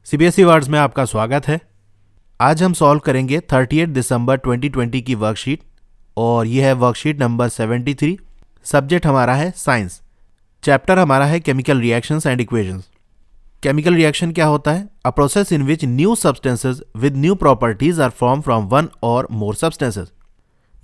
CBSE words में आपका स्वागत है। आज हम सॉल्व करेंगे 38 दिसंबर 2020 की वर्कशीट और यह है वर्कशीट नंबर 73। सब्जेक्ट हमारा है साइंस। चैप्टर हमारा है chemical reactions and equations. Chemical reaction क्या होता है? A process in which new substances with new properties are form from one or more substances.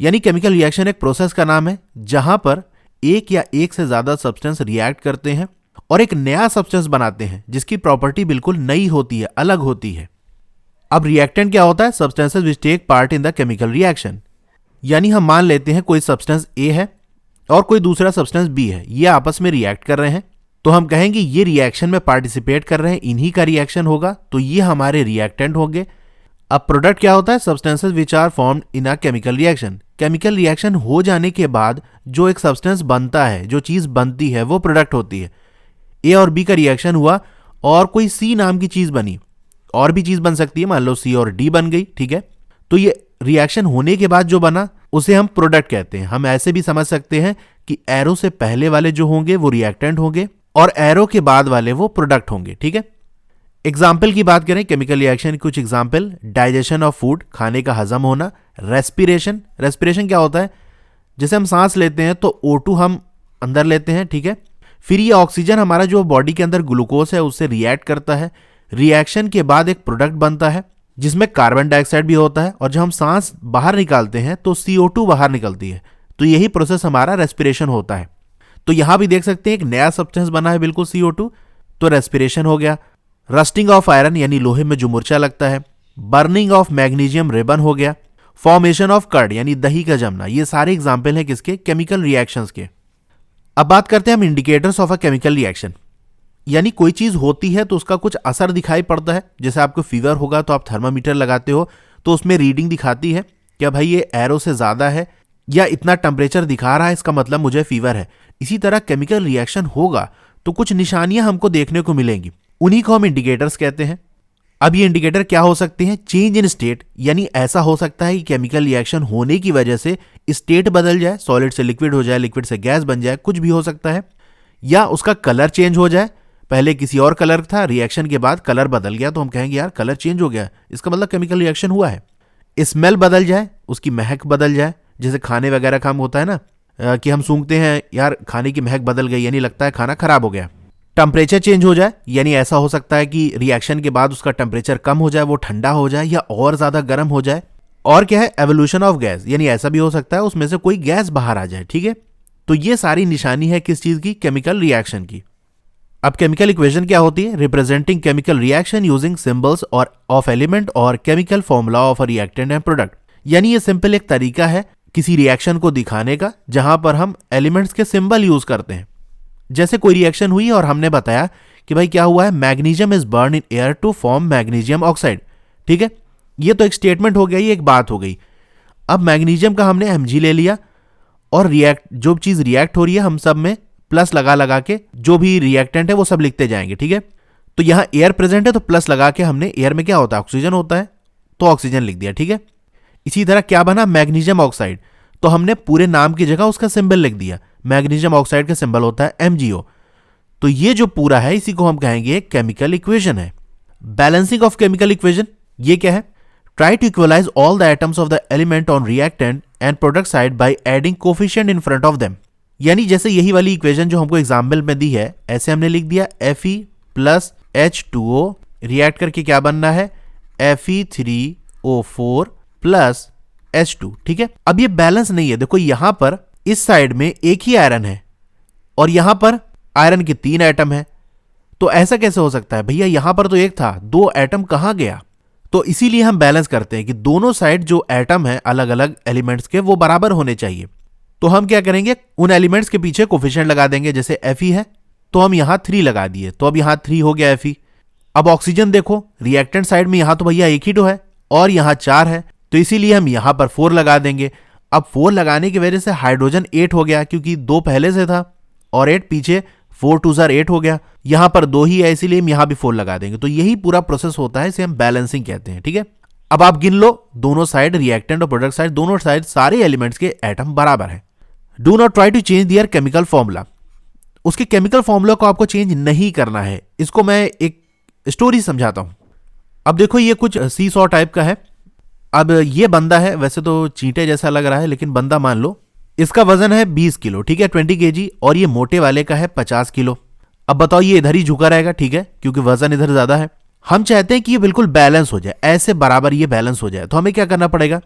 यानी केमिकल रिएक्शन एक प्रोसेस का नाम है जहां पर एक या एक से ज्यादा सब्सटेंस रिएक्ट करते हैं और एक नया सब्सटेंस बनाते हैं जिसकी प्रॉपर्टी बिल्कुल नई होती है, अलग होती है। अब रिएक्टेंट क्या होता है? Substances which take part in the chemical reaction. यानी हम मान लेते हैं कोई सब्सटेंस ए है और कोई दूसरा सब्सटेंस बी है, ये आपस में रिएक्ट कर रहे हैं, तो हम कहेंगे ये रिएक्शन में पार्टिसिपेट कर रहे हैं, इन्हीं का रिएक्शन होगा, तो ये हमारे रिएक्टेंट होंगे। अब प्रोडक्ट क्या होता है? Substances which are formed in a chemical reaction. Chemical reaction हो जाने के बाद जो एक सब्सटेंस बनता है, जो चीज बनती है, वो प्रोडक्ट होती है। ए और बी का रिएक्शन हुआ और कोई सी नाम की चीज बनी, और भी चीज बन सकती है, मान लो सी और डी बन गई, ठीक है। तो ये रिएक्शन होने के बाद जो बना उसे हम प्रोडक्ट कहते हैं। हम ऐसे भी समझ सकते हैं कि एरो से पहले वाले जो होंगे वो रिएक्टेंट होंगे और एरो के बाद वाले वो प्रोडक्ट होंगे, ठीक है। एग्जाम्पल की बात करें केमिकल रिएक्शन, कुछ एग्जाम्पल: डाइजेशन ऑफ फूड, खाने का हजम होना। रेस्पिरेशन, रेस्पिरेशन क्या होता है? जैसे हम सांस लेते हैं तो O2 हम अंदर लेते हैं, ठीक है। फिर ये ऑक्सीजन हमारा जो बॉडी के अंदर ग्लूकोज है उससे रिएक्ट करता है। रिएक्शन के बाद एक प्रोडक्ट बनता है जिसमें कार्बन डाइऑक्साइड भी होता है, और जब हम सांस बाहर निकालते हैं तो CO2 बाहर निकलती है। तो यही प्रोसेस हमारा रेस्पिरेशन होता है। तो यहां भी देख सकते हैं एक नया सब्सटेंस बना है बिल्कुल CO2, तो रेस्पिरेशन हो गया। रस्टिंग ऑफ आयरन यानी लोहे में जो मुर्चा लगता है। बर्निंग ऑफ मैग्नीशियम रिबन हो गया। फॉर्मेशन ऑफ कर्ड यानी दही का जमना। ये सारे एग्जाम्पल हैं किसके? केमिकल रिएक्शंस के। अब बात करते हैं हम indicators of a chemical reaction. यानी कोई चीज होती है तो उसका कुछ असर दिखाई पड़ता है। जैसे आपको फीवर होगा तो आप थर्मामीटर लगाते हो तो उसमें रीडिंग दिखाती है क्या भाई ये एरो से ज्यादा है या इतना टेम्परेचर दिखा रहा है, इसका मतलब मुझे फीवर है। इसी तरह केमिकल रिएक्शन होगा तो कुछ निशानियां हमको देखने को मिलेंगी, उन्हीं को हम इंडिकेटर्स कहते हैं। अब ये इंडिकेटर क्या हो सकते हैं? चेंज इन स्टेट, यानी ऐसा हो सकता है कि केमिकल रिएक्शन होने की वजह से स्टेट बदल जाए, सॉलिड से लिक्विड हो जाए, लिक्विड से गैस बन जाए, कुछ भी हो सकता है। या उसका कलर चेंज हो जाए, पहले किसी और कलर था, रिएक्शन के बाद कलर बदल गया तो हम कहेंगे यार कलर चेंज हो गया, इसका मतलब केमिकल रिएक्शन हुआ है। स्मेल बदल जाए, उसकी महक बदल जाए, जैसे खाने वगैरह का होता है ना कि हम सूंघते हैं यार खाने की महक बदल गई, यानी लगता है खाना खराब हो गया। टेम्परेचर चेंज हो जाए, यानी ऐसा हो सकता है कि रिएक्शन के बाद उसका टेम्परेचर कम हो जाए, वो ठंडा हो जाए या और ज्यादा गर्म हो जाए। और क्या है? एवोल्यूशन ऑफ गैस, यानी ऐसा भी हो सकता है उसमें से कोई गैस बाहर आ जाए, ठीक है। तो ये सारी निशानी है किस चीज की? केमिकल रिएक्शन की। अब केमिकल इक्वेशन क्या होती है? Representing chemical reaction using symbols और ऑफ एलिमेंट और chemical formula of a reactant and product. यानी ये सिंपल एक तरीका है किसी रिएक्शन को दिखाने का जहां पर हम एलिमेंट्स के सिंबल यूज करते हैं। जैसे कोई रिएक्शन हुई और हमने बताया कि भाई क्या हुआ है? Magnesium is burn in air to form magnesium oxide, ठीक है। ये तो एक स्टेटमेंट हो गया, ये एक बात हो गई। अब मैग्नीशियम का हमने Mg ले लिया और जो चीज रिएक्ट हो रही है हम सब में प्लस लगा लगा के जो भी रिएक्टेंट है वो सब लिखते जाएंगे, ठीक है। तो यहां एयर प्रेजेंट है तो प्लस लगा के हमने, एयर में क्या होता है? ऑक्सीजन होता है, तो ऑक्सीजन लिख दिया, ठीक है। इसी तरह क्या बना? मैग्नीशियम ऑक्साइड, तो हमने पूरे नाम की जगह उसका सिंबल लिख दिया। मैग्नीशियम ऑक्साइड का सिंबल होता है MgO। तो ये जो पूरा है इसी को हम कहेंगे केमिकल इक्वेशन है। बैलेंसिंग ऑफ केमिकल इक्वेशन, ये क्या है? Try to equalize all the atoms of the element on reactant and product side by adding coefficient in front of them. यानी जैसे यही वाली इक्वेशन जो हमको एग्जाम्पल में दी है, ऐसे हमने लिख दिया Fe प्लस H2O, रिएक्ट करके क्या बनना है? Fe3O4 प्लस H2, ठीक है। अब ये बैलेंस नहीं है, देखो यहां पर इस साइड में एक ही आयरन है और यहां पर आयरन के 3 एटम है, तो ऐसा कैसे हो सकता है? भैया यहां पर तो एक था, 2 एटम कहां गया? तो इसीलिए हम बैलेंस करते हैं कि दोनों साइड जो एटम है अलग अलग एलिमेंट्स के वो बराबर होने चाहिए। तो हम क्या करेंगे? उन एलिमेंट्स के पीछे कोफिशिएंट लगा देंगे। जैसे Fe है तो हम यहां 3 लगा दिए, तो अब यहां 3 हो गया Fe। अब ऑक्सीजन देखो, रिएक्टेंट साइड में यहां तो भैया एक ही तो है और यहां 4 है, तो इसीलिए हम यहां पर 4 लगा देंगे। अब 4 लगाने की वजह से हाइड्रोजन 8 हो गया, क्योंकि 2 पहले से था और 8 पीछे, 4 2 8 हो गया। यहां पर 2 ही है इसीलिए हम यहां भी 4 लगा देंगे। तो यही पूरा प्रोसेस होता है, इसे हम बैलेंसिंग कहते हैं, ठीक है। अब आप गिन लो, दोनों साइड रिएक्टेंट और प्रोडक्ट साइड, दोनों साइड सारे एलिमेंट्स के एटम बराबर है। Do not try to change their chemical formula. उसके केमिकल फॉर्मूला को आपको चेंज नहीं करना है। इसको मैं एक स्टोरी समझाता हूं। अब देखो ये कुछ सी सॉ टाइप का है। अब ये बंदा है, वैसे तो चींटे जैसा लग रहा है लेकिन बंदा मान लो, इसका वजन है 20 किलो, ठीक है, 20 kg, और ये मोटे वाले का है 50 किलो। अब बताओ ये इधर ही झुका रहेगा, ठीक है, क्योंकि वजन इधर ज्यादा है। हम चाहते हैं कि ये बिल्कुल बैलेंस हो जाए, ऐसे बराबर ये बैलेंस हो जाए। तो हमें क्या करना पड़ेगा,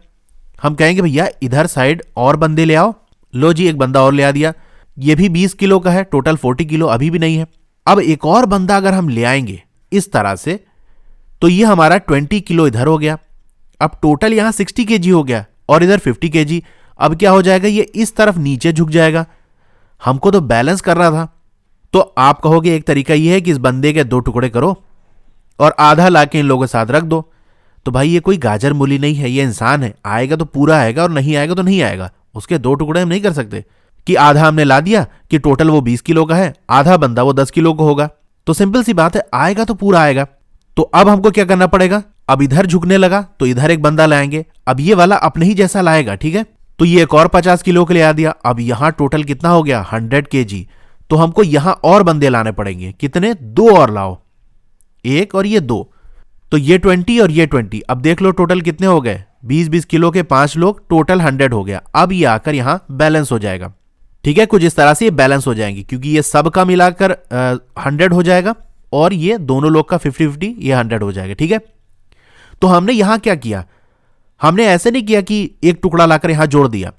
हम कहेंगे भैया इधर साइड और बंदे ले आओ। लो जी, एक बंदा और ले आ दिया, ये भी 20 किलो का है, टोटल 40 किलो अभी भी नहीं है। अब एक और बंदा अगर हम ले आएंगे इस तरह से, तो ये हमारा 20 किलो इधर हो गया। अब टोटल यहां 60 kg हो गया और इधर 50 kg। अब क्या हो जाएगा, ये इस तरफ नीचे झुक जाएगा। हमको तो बैलेंस कर रहा था। तो आप कहोगे एक तरीका ये है कि इस बंदे के 2 टुकड़े करो और आधा लाके इन लोगों के साथ रख दो। तो भाई ये कोई गाजर मूली नहीं है, ये इंसान है, आएगा तो पूरा आएगा और नहीं आएगा तो नहीं आएगा। उसके 2 टुकड़े हम नहीं कर सकते कि आधा हमने ला दिया कि टोटल वो 20 किलो का है, आधा बंदा वो 10 किलो का होगा। तो सिंपल सी बात है, आएगा तो पूरा आएगा। तो अब हमको क्या करना पड़ेगा, अब इधर झुकने लगा तो इधर एक बंदा लाएंगे। अब ये वाला अपने ही जैसा लाएगा, ठीक है, तो ये एक और 50 किलो के लिए आ दिया। अब यहां टोटल कितना हो गया, 100 kg। तो हमको यहां और बंदे लाने पड़ेंगे, कितने, 2 और लाओ, 1 और ये 2, तो ये 20 और ये 20। अब देख लो टोटल कितने हो गए, 20-20 किलो के 5 लोग, टोटल 100 हो गया। अब ये आकर यहां बैलेंस हो जाएगा, ठीक है, कुछ इस तरह से ये बैलेंस हो जाएंगे, क्योंकि ये सब का मिलाकर 100 हो जाएगा और ये दोनों लोग का 50-50 ये 100 हो जाएगा, ठीक है। तो हमने यहां क्या किया, हमने ऐसे नहीं किया कि एक टुकड़ा लाकर यहां जोड़ दिया।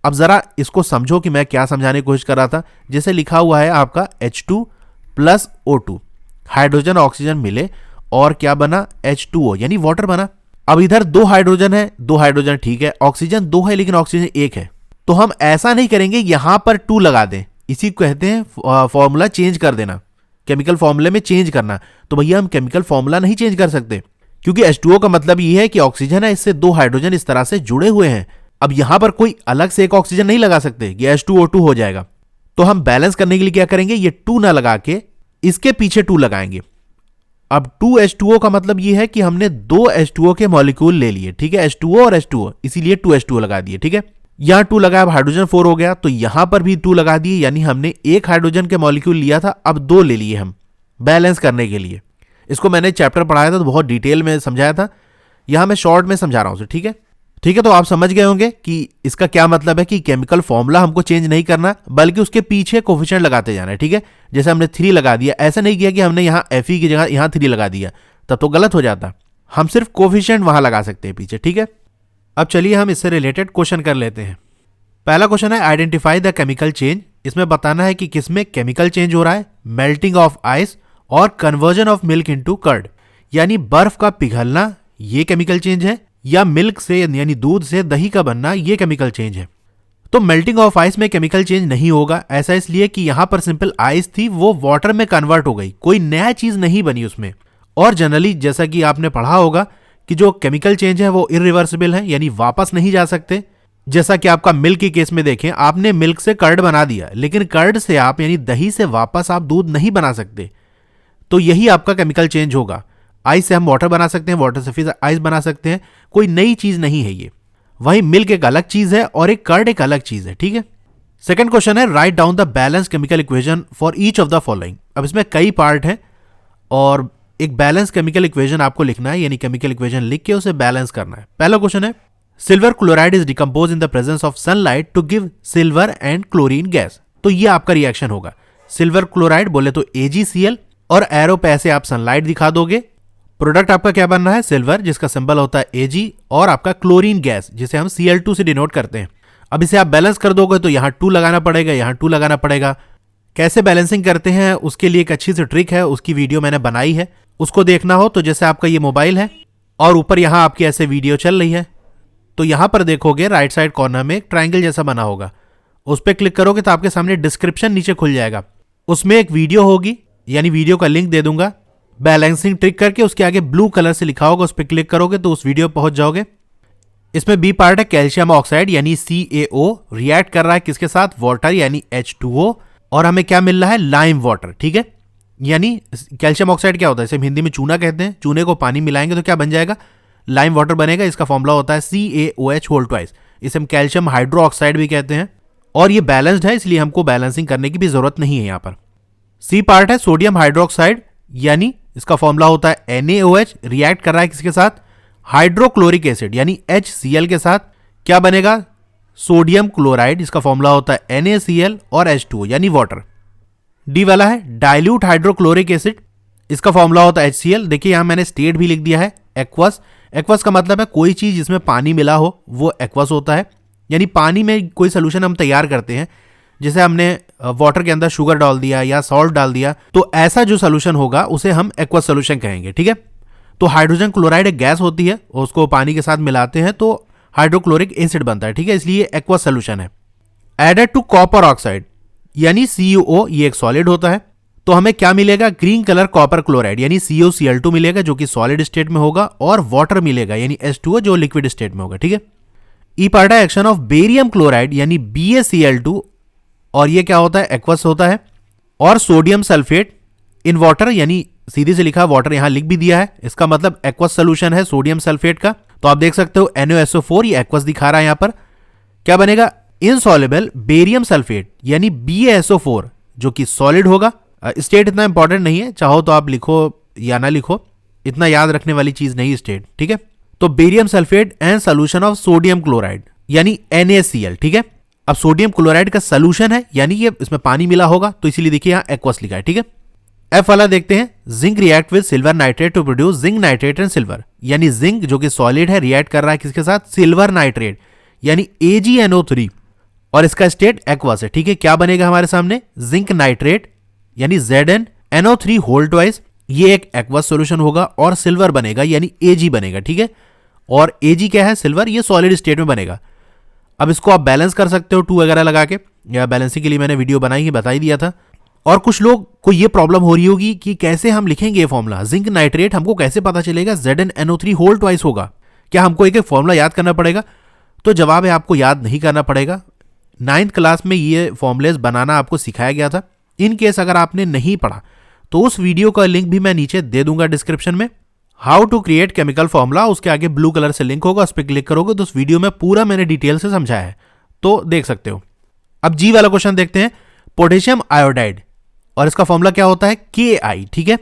अब जरा इसको समझो कि मैं क्या समझाने की कोशिश कर रहा था। जैसे लिखा हुआ है आपका H2 + O2, हाइड्रोजन ऑक्सीजन मिले और क्या बना, H2O यानी वाटर बना। अब इधर 2 हाइड्रोजन है, 2 हाइड्रोजन, ठीक है, ऑक्सीजन 2 है लेकिन ऑक्सीजन 1 है। तो हम ऐसा नहीं करेंगे यहां पर 2 लगा दें, इसी को कहते हैं फॉर्मूला चेंज कर देना, केमिकल फॉर्मूले में चेंज करना। तो भैया हम केमिकल फॉर्मूला नहीं चेंज कर सकते, क्योंकि H2O का मतलब ये है कि ऑक्सीजन है, इससे 2 हाइड्रोजन इस तरह से जुड़े हुए हैं। अब यहां पर कोई अलग से एक ऑक्सीजन नहीं लगा सकते, ये H2O2 हो जाएगा। तो हम बैलेंस करने के लिए क्या करेंगे, ये 2 ना लगा के इसके पीछे 2 लगाएंगे। अब 2H2O का मतलब ये है कि हमने 2 H2O के मॉलिक्यूल ले लिए, ठीक है, H2O और H2O, इसीलिए 2H2O लगा दिए, ठीक है। यहां 2 लगाया, अब हाइड्रोजन 4 हो गया, तो यहां पर भी 2 लगा दिए, यानी हमने 1 हाइड्रोजन के मॉलिक्यूल लिया था, अब 2 ले लिए हम बैलेंस करने के लिए। इसको मैंने चैप्टर पढ़ाया था तो बहुत डिटेल में समझाया था, यहां मैं शॉर्ट में समझा रहा हूं, ठीक है। ठीक है, तो आप समझ गए होंगे कि इसका क्या मतलब है कि केमिकल फॉर्मूला हमको चेंज नहीं करना, बल्कि उसके पीछे कोफिशिएंट लगाते जाना है, ठीक है। जैसे हमने 3 लगा दिया, ऐसा नहीं किया कि हमने यहां Fe की जगह यहां 3 लगा दिया, तब तो गलत हो जाता। हम सिर्फ कोफिशिएंट वहां लगा सकते हैं पीछे, ठीक है। अब चलिए हम इससे रिलेटेड क्वेश्चन कर लेते हैं। पहला क्वेश्चन है आइडेंटिफाई द केमिकल चेंज। इसमें बताना है कि किसमें केमिकल चेंज हो रहा है, मेल्टिंग ऑफ आइस और conversion of milk into curd, यानी बर्फ का पिघलना ये केमिकल चेंज है, या मिल्क से यानी दूध से दही का बनना ये केमिकल चेंज है। तो मेल्टिंग ऑफ आइस में केमिकल चेंज नहीं होगा, ऐसा इसलिए कि यहां पर सिंपल आइस थी, वो वाटर में कन्वर्ट हो गई, कोई नया चीज नहीं बनी उसमें। और जनरली जैसा कि आपने पढ़ा होगा कि जो केमिकल चेंज है वो इरिवर्सिबल है, यानी वापस नहीं जा सकते। जैसा कि आपका मिल्क के केस में देखें, आपने मिल्क से कर्ड बना दिया, लेकिन कर्ड से आप यानी दही से वापस आप दूध नहीं बना सकते। तो यही आपका केमिकल चेंज होगा। आइस से हम वाटर बना सकते हैं, वाटर से फिर आइस बना सकते हैं, कोई नई चीज नहीं है ये। वहीं मिल्क एक अलग चीज है और एक कर्ड एक अलग चीज है, ठीक है। सेकंड क्वेश्चन है write down the balance chemical equation for each of the following. अब इसमें कई पार्ट हैं और एक बैलेंस केमिकल इक्वेशन आपको लिखना है, यानी केमिकल इक्वेशन लिख के उसे बैलेंस करना है। पहला क्वेश्चन है silver chloride is decompose in the presence of sunlight to give silver and chlorine gas. तो ये आपका रिएक्शन होगा। सिल्वर क्लोराइड बोले तो AgCl और एरो पे ऐसे आप सनलाइट दिखा दोगे। प्रोडक्ट आपका क्या बनना है, सिल्वर जिसका सिंबल होता है Ag, और आपका क्लोरीन गैस जिसे हम Cl2 से डिनोट करते हैं। अब इसे आप बैलेंस कर दोगे तो यहां 2 लगाना पड़ेगा, यहां 2 लगाना पड़ेगा। कैसे बैलेंसिंग करते हैं उसके लिए एक अच्छी सी ट्रिक है, उसकी वीडियो मैंने बनाई है, उसको देखना हो तो जैसे आपका ये मोबाइल है और ऊपर यहां आपकी ऐसे वीडियो चल रही है, तो यहां पर देखोगे राइट साइड कॉर्नर में एक ट्रायंगल जैसा बना होगा, उस पर क्लिक करोगे तो आपके सामने डिस्क्रिप्शन नीचे खुल जाएगा, उसमें एक वीडियो होगी, यानी वीडियो का लिंक दे दूंगा, बैलेंसिंग ट्रिक करके उसके आगे ब्लू कलर से लिखा होगा, उस पर क्लिक करोगे तो उस वीडियो पहुंच जाओगे। इसमें बी पार्ट है कैल्शियम ऑक्साइड यानी CaO, रिएक्ट कर रहा है किसके साथ, वाटर यानी H2O, और हमें क्या मिल रहा है, लाइम वाटर, ठीक है। यानी कैल्शियम ऑक्साइड क्या होता है, इसे हिंदी में चूना कहते हैं, चूने को पानी मिलाएंगे तो क्या बन जाएगा, लाइम वाटर बनेगा। इसका फॉर्मूला होता है CaOH2। इसे हम कैल्शियम हाइड्रो ऑक्साइड भी कहते हैं, और ये बैलेंस्ड है इसलिए हमको बैलेंसिंग करने की भी जरूरत नहीं है। यहाँ पर सी पार्ट है सोडियम हाइड्रोक्साइड यानी इसका फॉर्मूला होता है NaOH, रिएक्ट कर रहा है किसके साथ, हाइड्रोक्लोरिक एसिड यानी HCl के साथ, क्या बनेगा, सोडियम क्लोराइड, इसका फॉर्मूला होता है NaCl और H2O यानी वाटर। डी वाला है डाइल्यूट हाइड्रोक्लोरिक एसिड, इसका फॉर्मूला होता है HCl। देखिए यहां मैंने स्टेट भी लिख दिया है एक्वस। एक्वस का मतलब है कोई चीज जिसमें पानी मिला हो वो एक्वस होता है, यानी पानी में कोई सोल्यूशन हम तैयार करते हैं, जैसे हमने वाटर के अंदर शुगर डाल दिया या सॉल्ट डाल दिया, तो ऐसा जो सोल्यूशन होगा उसे हम एक्वस सोल्यूशन कहेंगे, ठीक है। तो हाइड्रोजन क्लोराइड एक गैस होती है, उसको पानी के साथ मिलाते हैं तो हाइड्रोक्लोरिक एसिड बनता है, ठीक है, इसलिए एक्वस सोल्यूशन है। एडेड टू कॉपर ऑक्साइड यानी CuO, ये एक सॉलिड होता है, तो हमें क्या मिलेगा, ग्रीन कलर कॉपर क्लोराइड यानी CuCl2 मिलेगा जो कि सॉलिड स्टेट में होगा, और वाटर मिलेगा यानी H2O जो लिक्विड स्टेट में होगा, ठीक है। ई पार्ट है एक्शन ऑफ बेरियम क्लोराइड यानी BaCl2, और ये क्या होता है, एक्वस होता है, और सोडियम सल्फेट इन वाटर, यानी सीधे से लिखा वाटर, यहां लिख भी दिया है, इसका मतलब एक्वस सोल्यूशन है सोडियम सल्फेट का। तो आप देख सकते हो NaSO4, ये एक्वस दिखा रहा है यहां पर, क्या बनेगा, इनसॉल्युबल बेरियम सल्फेट यानी BaSO4 जो कि सॉलिड होगा। स्टेट इतना इंपॉर्टेंट नहीं है, चाहो तो आप लिखो या ना लिखो, इतना याद रखने वाली चीज नहीं स्टेट, ठीक है। तो barium sulphate and solution of sodium chloride यानी NaCl, ठीक है। अब सोडियम क्लोराइड का सोल्यूशन है यानी ये इसमें पानी मिला होगा, तो इसीलिए देखिए यहां एक्वस लिखा है, ठीक है। एफ वाला देखते हैं, zinc react with silver nitrate to produce zinc nitrate and silver, यानी जिंक जो कि सॉलिड है रिएक्ट कर रहा है किसके साथ, सिल्वर नाइट्रेट यानी AgNO3, और इसका स्टेट एक्वस है, ठीक है। क्या बनेगा हमारे सामने, जिंक नाइट्रेट यानी ZnNO3 होल ट्वाइस, ये एक एक्वस सॉल्यूशन होगा, और सिल्वर बनेगा यानी Ag बनेगा, ठीक है। और Ag क्या है, सिल्वर, ये सॉलिड स्टेट में बनेगा। अब इसको आप बैलेंस कर सकते हो 2 वगैरह लगा के, या बैलेंसिंग के लिए मैंने वीडियो बनाई है, बता ही दिया था। और कुछ लोग को ये प्रॉब्लम हो रही होगी कि कैसे हम लिखेंगे ये फॉर्मूला, जिंक नाइट्रेट हमको कैसे पता चलेगा ZnNO3 होल ट्वाइस होगा, क्या हमको एक एक फॉर्मूला याद करना पड़ेगा? तो जवाब है आपको याद नहीं करना पड़ेगा। 9th क्लास में ये फॉर्मूलेस बनाना आपको सिखाया गया था। इन केस अगर आपने नहीं पढ़ा तो उस वीडियो का लिंक भी मैं नीचे दे दूंगा डिस्क्रिप्शन में, how to create chemical formula, उसके आगे ब्लू कलर से लिंक होगा, उस पर क्लिक करोगे तो उस वीडियो में पूरा मैंने डिटेल से समझाया है, तो देख सकते हो। अब जी वाला क्वेश्चन देखते हैं, पोटेशियम आयोडाइड, और इसका फॉर्मूला क्या होता है, Ki, ठीक है।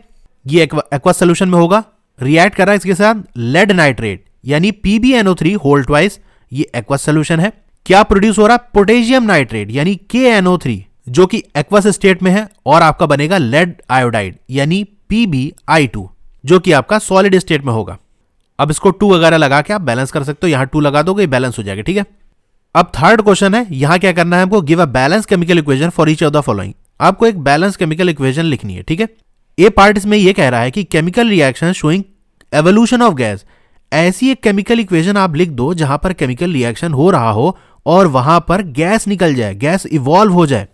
ये एक्वस सोल्यूशन में होगा, रिएक्ट कर रहा है इसके साथ लेड नाइट्रेट यानी PbNO3 होल ट्वाइस, ये एक्वस सोल्यूशन है। क्या प्रोड्यूस हो रहा है, पोटेशियम नाइट्रेट यानी KNO3 जो कि एक्वस स्टेट में है, और आपका बनेगा लेड आयोडाइड यानी PbI2 जो कि आपका सॉलिड स्टेट में होगा। अब इसको 2 वगैरह लगा के आप बैलेंस कर सकते हो, यहां 2 लगा दोगे बैलेंस हो जाएगा, ठीक है। अब थर्ड क्वेश्चन है, यहां क्या करना है हमको, give a balance chemical equation for each of the following, आपको एक बैलेंस केमिकल इक्वेशन लिखनी है, ठीक है। ए पार्ट इसमें यह कह रहा है कि chemical reaction showing evolution of gas, ऐसी एक केमिकल इक्वेशन आप लिख दो जहां पर केमिकल रिएक्शन हो रहा हो और वहां पर गैस निकल जाए, गैस इवॉल्व हो जाए।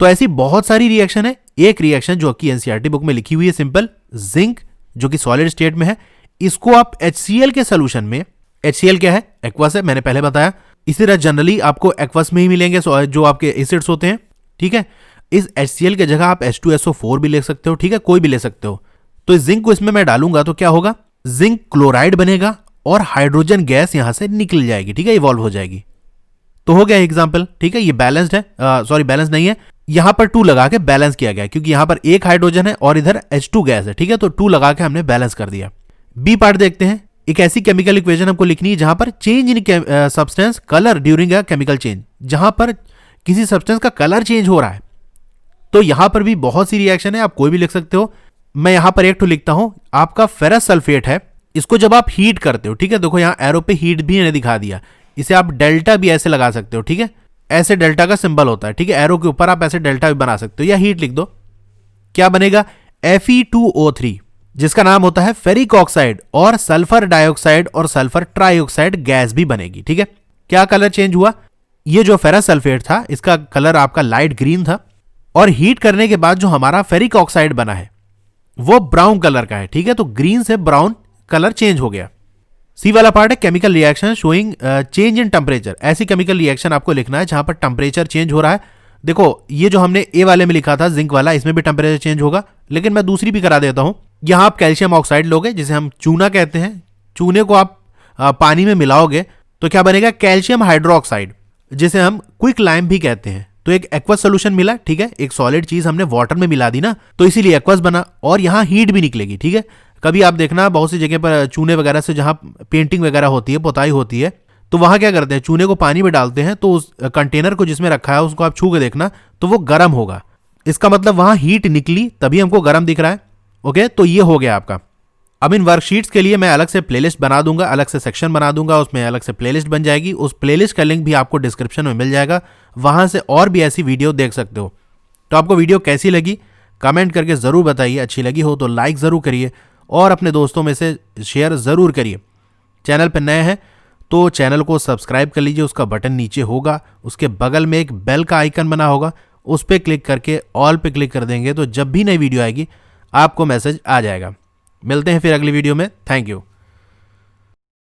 तो ऐसी बहुत सारी रिएक्शन है। एक रिएक्शन जो कि एनसीईआरटी बुक में लिखी हुई है सिंपल, जिंक जो कि सॉलिड स्टेट में है, इसको आप HCl के सोल्यूशन में, HCl क्या है, एक्वस है, मैंने पहले बताया। इसी तरह जनरली आपको एक्वस में ही मिलेंगे जो आपके एसिड्स होते हैं, ठीक है। इस HCl के जगह आप H2SO4 भी ले सकते हो, ठीक है, कोई भी ले सकते हो। तो इस जिंक को इसमें मैं डालूंगा तो क्या होगा, जिंक क्लोराइड बनेगा और हाइड्रोजन गैस यहां से निकल जाएगी, ठीक है, इवॉल्व हो जाएगी। तो हो गया एग्जाम्पल, ठीक है। ये बैलेंस्ड है, सॉरी बैलेंस नहीं है, यहां पर 2 लगा के बैलेंस किया गया क्योंकि यहां पर एक हाइड्रोजन है और इधर H2 गैस है, ठीक है, तो 2 लगा के हमने बैलेंस कर दिया। बी पार्ट देखते हैं, एक ऐसी केमिकल इक्वेशन हमको लिखनी है जहां पर change in substance colour during a chemical change, जहां पर किसी सब्सटेंस का कलर चेंज हो रहा है। तो यहां पर भी बहुत सी रिएक्शन है, आप कोई भी लिख सकते हो। मैं यहां पर एक तो लिखता हूं, आपका फेरस सल्फेट है, इसको जब आप हीट करते हो, ठीक है, देखो यहां एरो पे हीट भी मैंने दिखा दिया, इसे आप डेल्टा भी ऐसे लगा सकते हो, ठीक है, ऐसे डेल्टा का सिंबल होता है, ठीक है, एरो के ऊपर आप ऐसे डेल्टा भी बना सकते हो या हीट लिख दो। क्या बनेगा, Fe2O3 जिसका नाम होता है फेरिक ऑक्साइड, और सल्फर डाइऑक्साइड और सल्फर ट्राइऑक्साइड गैस भी बनेगी, ठीक है। क्या कलर चेंज हुआ, ये जो फेरस सल्फेट था इसका कलर आपका लाइट ग्रीन था, और हीट करने के बाद जो हमारा फेरिक ऑक्साइड बना है वो ब्राउन कलर का है, ठीक है, तो ग्रीन से ब्राउन कलर चेंज हो गया। सी वाला पार्ट है chemical reaction showing change in temperature, ऐसी केमिकल रिएक्शन आपको लिखना है जहां पर टेम्परेचर चेंज हो रहा है। देखो ये जो हमने ए वाले में लिखा था जिंक वाला, इसमें भी टेम्परेचर चेंज होगा, लेकिन मैं दूसरी भी करा देता हूं। यहां आप कैल्शियम ऑक्साइड लोगे, जिसे हम चूना कहते हैं, चूने को आप पानी में मिलाओगे तो क्या बनेगा, कैल्शियम हाइड्रोक्साइड, जिसे हम क्विक लाइम भी कहते हैं, तो एक एक्वस सोल्यूशन मिला, ठीक है, एक सॉलिड चीज हमने वाटर में मिला दी ना, तो इसीलिए एक्वस बना और यहाँ हीट भी निकलेगी, ठीक है। कभी आप देखना बहुत सी जगह पर चूने वगैरह से जहाँ पेंटिंग वगैरह होती है, पुताई होती है, तो वहां क्या करते हैं, चूने को पानी में डालते हैं, तो उस कंटेनर को जिसमें रखा है उसको आप छू के देखना तो वो गर्म होगा। इसका मतलब वहां हीट निकली तभी हमको गर्म दिख रहा है। ओके, तो ये हो गया आपका। अब इन वर्कशीट्स के लिए मैं अलग से प्लेलिस्ट बना दूंगा, अलग से सेक्शन बना दूंगा, उसमें अलग से प्लेलिस्ट बन जाएगी। उस प्लेलिस्ट का लिंक भी आपको डिस्क्रिप्शन में मिल जाएगा, वहां से और भी ऐसी वीडियो देख सकते हो। तो आपको वीडियो कैसी लगी कमेंट करके ज़रूर बताइए, अच्छी लगी हो तो लाइक ज़रूर करिए और अपने दोस्तों में से शेयर ज़रूर करिए। चैनल पर नए हैं तो चैनल को सब्सक्राइब कर लीजिए, उसका बटन नीचे होगा, उसके बगल में एक बेल का आइकन बना होगा, उस पर क्लिक करके ऑल पे क्लिक कर देंगे तो जब भी नई वीडियो आएगी आपको मैसेज आ जाएगा। मिलते हैं फिर अगली वीडियो में। Thank you.